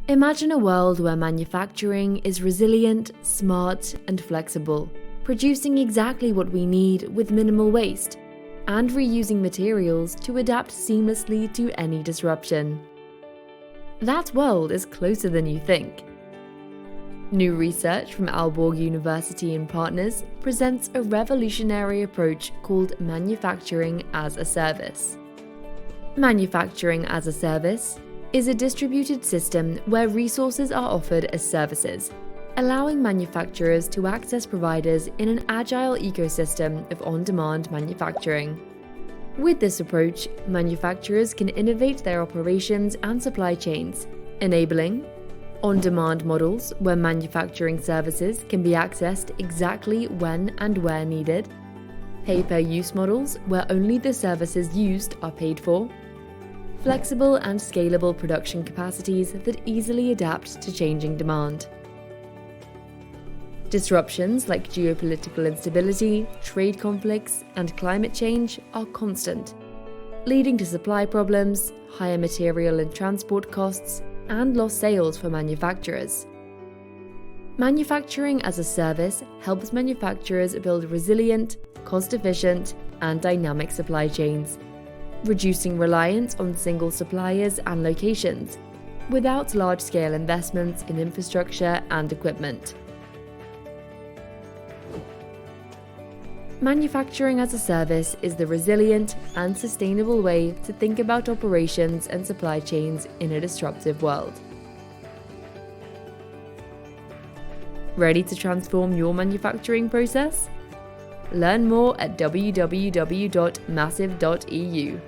Imagine a world where manufacturing is resilient, smart, and flexible, producing exactly what we need with minimal waste, and reusing materials to adapt seamlessly to any disruption. That world is closer than you think. New research from Aalborg University and partners presents a revolutionary approach called Manufacturing as a Service. Manufacturing as a Service is a distributed system where resources are offered as services, allowing manufacturers to access providers in an agile ecosystem of on-demand manufacturing. With this approach, manufacturers can innovate their operations and supply chains, enabling on-demand models where manufacturing services can be accessed exactly when and where needed, pay-per-use models where only the services used are paid for, flexible and scalable production capacities that easily adapt to changing demand. Disruptions like geopolitical instability, trade conflicts, and climate change are constant, leading to supply problems, higher material and transport costs, and lost sales for manufacturers. Manufacturing as a service helps manufacturers build resilient, cost-efficient, and dynamic supply chains, reducing reliance on single suppliers and locations, without large-scale investments in infrastructure and equipment. Manufacturing as a service is the resilient and sustainable way to think about operations and supply chains in a disruptive world. Ready to transform your manufacturing process? Learn more at www.massive.eu.